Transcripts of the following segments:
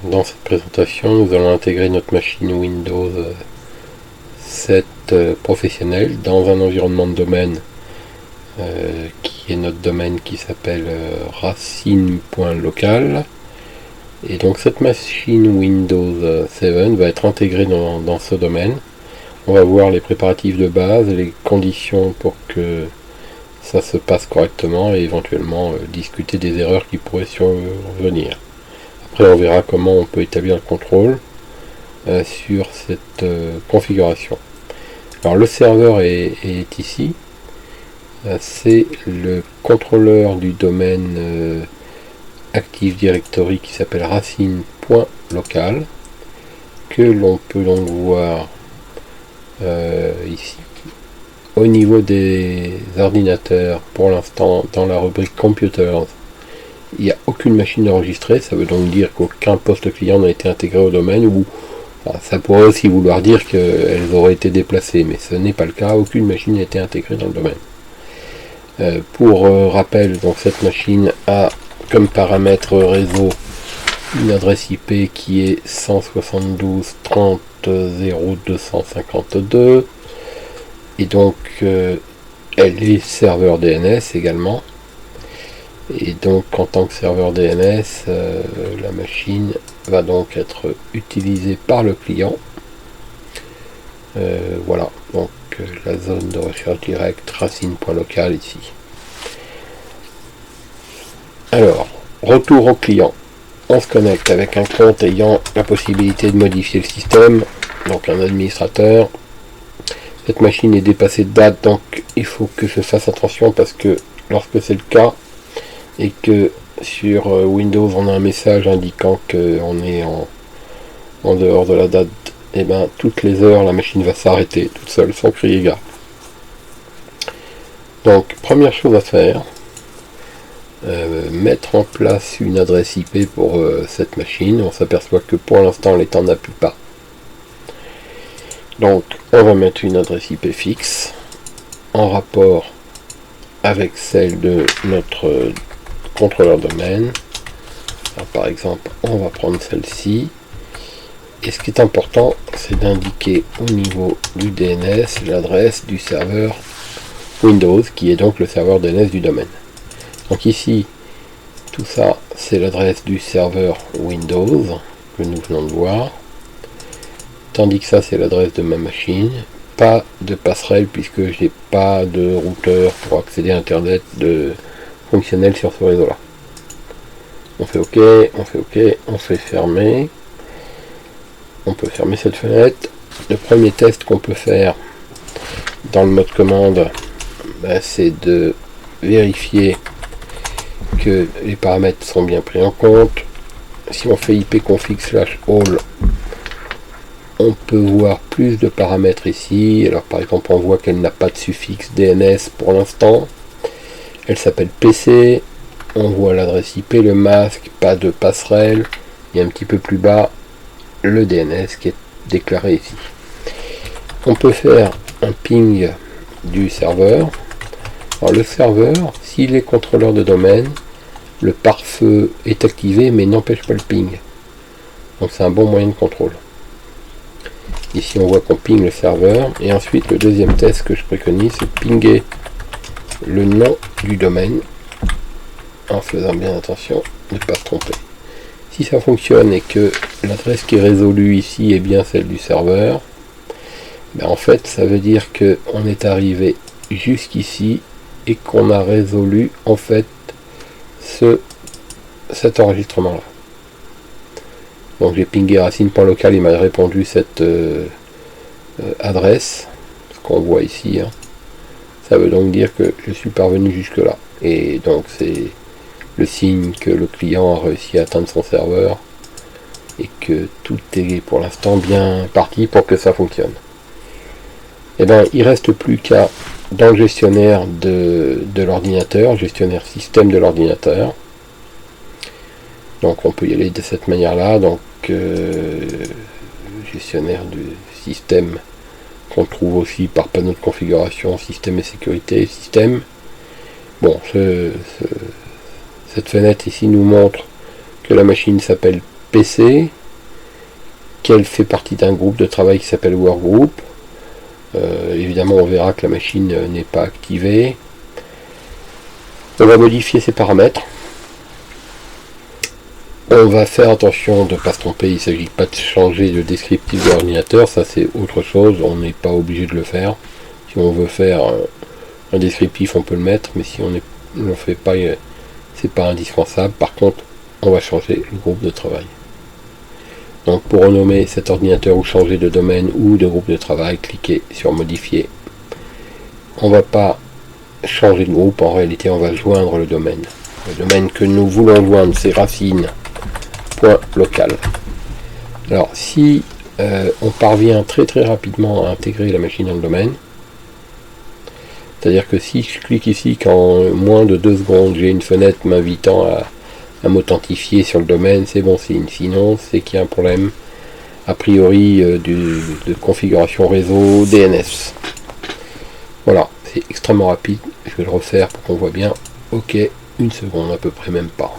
Dans cette présentation, nous allons intégrer notre machine Windows 7 professionnelle dans un environnement de domaine qui est notre domaine qui s'appelle racine.local. Et donc cette machine Windows 7 va être intégrée dans ce domaine. On va voir les préparatifs de base, les conditions pour que ça se passe correctement et éventuellement discuter des erreurs qui pourraient survenir. Après on verra comment on peut établir le contrôle sur cette configuration. Alors le serveur est ici, c'est le contrôleur du domaine Active Directory qui s'appelle racine.local, que l'on peut donc voir ici. Au niveau des ordinateurs, pour l'instant dans la rubrique Computers, il n'y a aucune machine enregistrée. Ça veut donc dire qu'aucun poste client n'a été intégré au domaine, ou ça pourrait aussi vouloir dire qu'elles auraient été déplacées, mais ce n'est pas le cas. Aucune machine n'a été intégrée dans le domaine. Pour rappel, donc cette machine a comme paramètre réseau une adresse IP qui est 172.30.0.252, et donc elle est serveur DNS également. Et donc en tant que serveur DNS, la machine va donc être utilisée par le client. Voilà, donc la zone de recherche directe racine.local ici. Alors, retour au client. On se connecte avec un compte ayant la possibilité de modifier le système, donc un administrateur. Cette machine est dépassée de date, donc il faut que je fasse attention, parce que lorsque c'est le cas, et que sur Windows on a un message indiquant qu'on est en dehors de la date, et bien toutes les heures la machine va s'arrêter toute seule sans crier gare. Donc première chose à faire, mettre en place une adresse IP pour cette machine. On s'aperçoit que pour l'instant l'étang n'appuie pas. Donc on va mettre une adresse IP fixe en rapport avec celle de notre contrôleur domaine. Alors, par exemple, on va prendre celle-ci. Et ce qui est important, c'est d'indiquer au niveau du DNS l'adresse du serveur Windows, qui est donc le serveur DNS du domaine. Donc ici, tout ça, c'est l'adresse du serveur Windows que nous venons de voir. Tandis que ça, c'est l'adresse de ma machine. Pas de passerelle, puisque je n'ai pas de routeur pour accéder à Internet fonctionnel sur ce réseau-là. On fait OK, on fait OK, on fait fermer. On peut fermer cette fenêtre. Le premier test qu'on peut faire dans le mode commande, c'est de vérifier que les paramètres sont bien pris en compte. Si on fait ipconfig/all, on peut voir plus de paramètres ici. Alors par exemple, on voit qu'elle n'a pas de suffixe DNS pour l'instant. Elle s'appelle PC. On voit l'adresse IP, le masque, pas de passerelle. Et un petit peu plus bas, le DNS qui est déclaré ici. On peut faire un ping du serveur. Alors le serveur, s'il est contrôleur de domaine, le pare-feu est activé mais n'empêche pas le ping. Donc c'est un bon moyen de contrôle. Ici on voit qu'on ping le serveur, et ensuite le deuxième test que je préconise, c'est de pinguer le nom du domaine en faisant bien attention de ne pas se tromper. Si ça fonctionne et que l'adresse qui est résolue ici est bien celle du serveur, en fait ça veut dire qu'on est arrivé jusqu'ici et qu'on a résolu en fait cet enregistrement là. Donc j'ai pingé racine.local, il m'a répondu cette adresse, ce qu'on voit ici, hein. Ça veut donc dire que je suis parvenu jusque là, et donc c'est le signe que le client a réussi à atteindre son serveur et que tout est pour l'instant bien parti pour que ça fonctionne. Et bien il reste plus qu'à, dans le gestionnaire de l'ordinateur, gestionnaire système de l'ordinateur, donc on peut y aller de cette manière là. Donc gestionnaire du système qu'on trouve aussi par panneau de configuration, système et sécurité, système. Bon, cette fenêtre ici nous montre que la machine s'appelle PC, qu'elle fait partie d'un groupe de travail qui s'appelle Workgroup. Évidemment, on verra que la machine n'est pas activée. On va modifier ses paramètres. On va faire attention de ne pas se tromper, il ne s'agit pas de changer le descriptif de l'ordinateur, ça c'est autre chose, on n'est pas obligé de le faire. Si on veut faire un descriptif, on peut le mettre, mais si on ne le fait pas, c'est pas indispensable. Par contre, on va changer le groupe de travail. Donc pour renommer cet ordinateur ou changer de domaine ou de groupe de travail, cliquez sur modifier. On ne va pas changer de groupe, en réalité on va joindre le domaine. Le domaine que nous voulons joindre, c'est racine.local. Alors si on parvient très rapidement à intégrer la machine dans le domaine, c'est-à-dire que si je clique ici, qu'en moins de 2 secondes j'ai une fenêtre m'invitant à m'authentifier sur le domaine, c'est bon signe. Sinon c'est qu'il y a un problème a priori de configuration réseau DNS. Voilà, c'est extrêmement rapide, je vais le refaire pour qu'on voit bien. Ok, une seconde à peu près, même pas.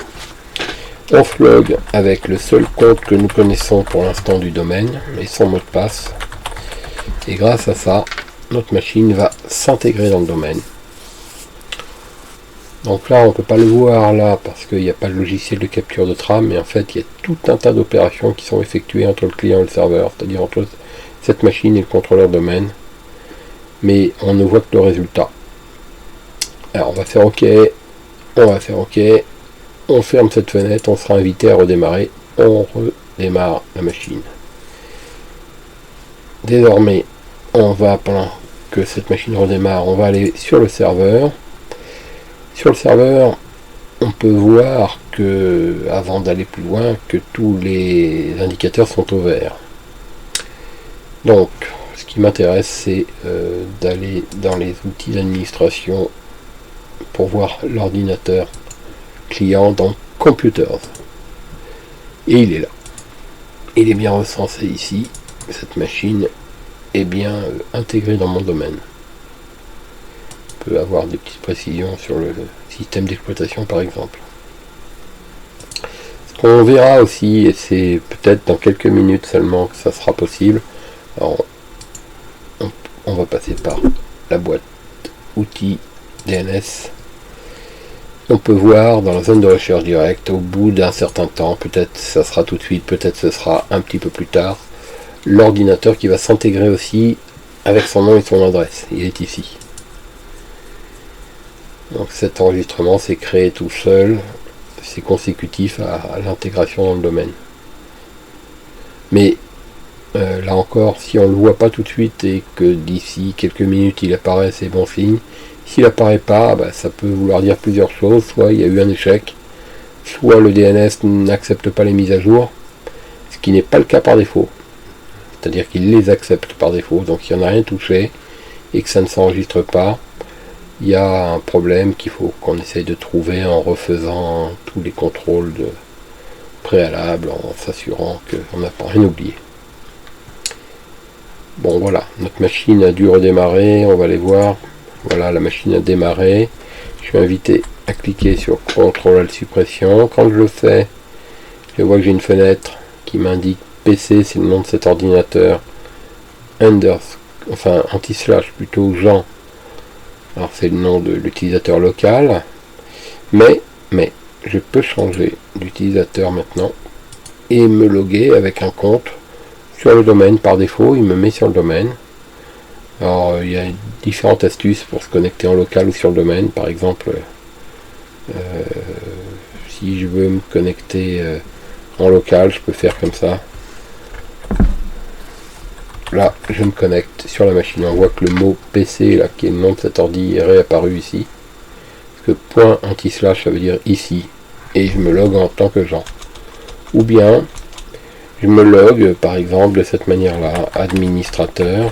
On se log avec le seul compte que nous connaissons pour l'instant du domaine et son mot de passe, et grâce à ça notre machine va s'intégrer dans le domaine. Donc là on ne peut pas le voir là parce qu'il n'y a pas de logiciel de capture de trame, mais en fait il y a tout un tas d'opérations qui sont effectuées entre le client et le serveur, c'est-à-dire entre cette machine et le contrôleur domaine, mais on ne voit que le résultat. Alors on va faire OK, on ferme cette fenêtre, on sera invité à redémarrer, on redémarre la machine. Désormais on va, pendant que cette machine redémarre, on va aller sur le serveur. Sur le serveur, on peut voir que, avant d'aller plus loin, que tous les indicateurs sont au vert. Donc, ce qui m'intéresse, c'est d'aller dans les outils d'administration pour voir l'ordinateur client dans Computers. Et il est là. Il est bien recensé ici. Cette machine est bien intégrée dans mon domaine. Peut avoir des petites précisions sur le système d'exploitation par exemple. Ce qu'on verra aussi, et c'est peut-être dans quelques minutes seulement que ça sera possible, alors, on va passer par la boîte outils DNS. On peut voir dans la zone de recherche directe, au bout d'un certain temps, peut-être ça sera tout de suite, peut-être ce sera un petit peu plus tard, l'ordinateur qui va s'intégrer aussi avec son nom et son adresse. Il est ici. Donc cet enregistrement s'est créé tout seul, c'est consécutif à l'intégration dans le domaine. Mais là encore, si on ne le voit pas tout de suite et que d'ici quelques minutes il apparaît, c'est bon signe. S'il n'apparaît pas, ça peut vouloir dire plusieurs choses, soit il y a eu un échec, soit le DNS n'accepte pas les mises à jour, ce qui n'est pas le cas par défaut. C'est-à-dire qu'il les accepte par défaut, donc s'il n'y en a rien touché et que ça ne s'enregistre pas, il y a un problème qu'il faut qu'on essaye de trouver en refaisant tous les contrôles préalables, en s'assurant qu'on n'a pas rien oublié. Bon voilà, notre machine a dû redémarrer, on va aller voir. Voilà, la machine a démarré. Je suis invité à cliquer sur CTRL suppression. Quand je le fais, je vois que j'ai une fenêtre qui m'indique PC, c'est le nom de cet ordinateur, anti-slash plutôt Jean. Alors c'est le nom de l'utilisateur local, mais je peux changer d'utilisateur maintenant et me loguer avec un compte sur le domaine. Par défaut, il me met sur le domaine. Alors il y a différentes astuces pour se connecter en local ou sur le domaine. Par exemple, si je veux me connecter en local, je peux faire comme ça. Là, je me connecte sur la machine. On voit que le mot PC, là, qui est le nom de cet ordi, est réapparu ici. Parce que point anti-slash, ça veut dire ici. Et je me log en tant que Jean. Ou bien, je me log, par exemple, de cette manière-là, administrateur.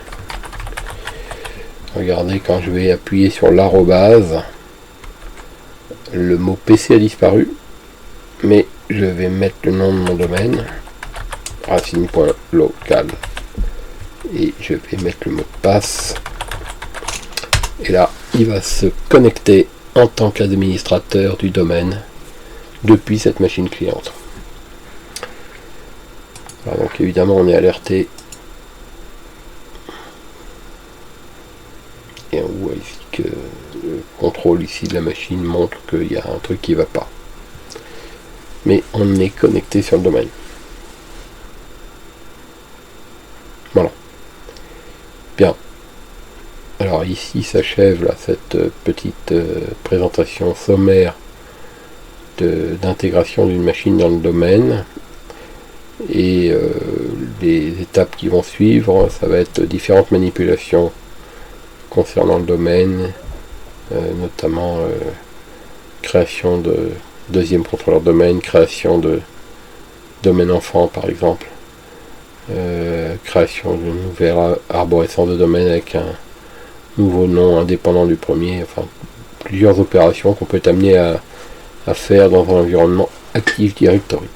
Regardez, quand je vais appuyer sur l'arrobase, le mot PC a disparu. Mais je vais mettre le nom de mon domaine, racine.local. Et je vais mettre le mot de passe. Et là, il va se connecter en tant qu'administrateur du domaine depuis cette machine cliente. Alors, donc évidemment on est alerté. Et on voit ici que le contrôle ici de la machine montre qu'il y a un truc qui ne va pas. Mais on est connecté sur le domaine. Voilà. Bien. Alors ici s'achève là cette petite présentation sommaire d'intégration d'une machine dans le domaine. Et les étapes qui vont suivre, ça va être différentes manipulations concernant le domaine, notamment création de deuxième contrôleur domaine, création de domaine enfant par exemple, création d'une nouvelle arborescence de domaine avec un nouveau nom indépendant du premier, enfin plusieurs opérations qu'on peut être amené à faire dans un environnement Active Directory.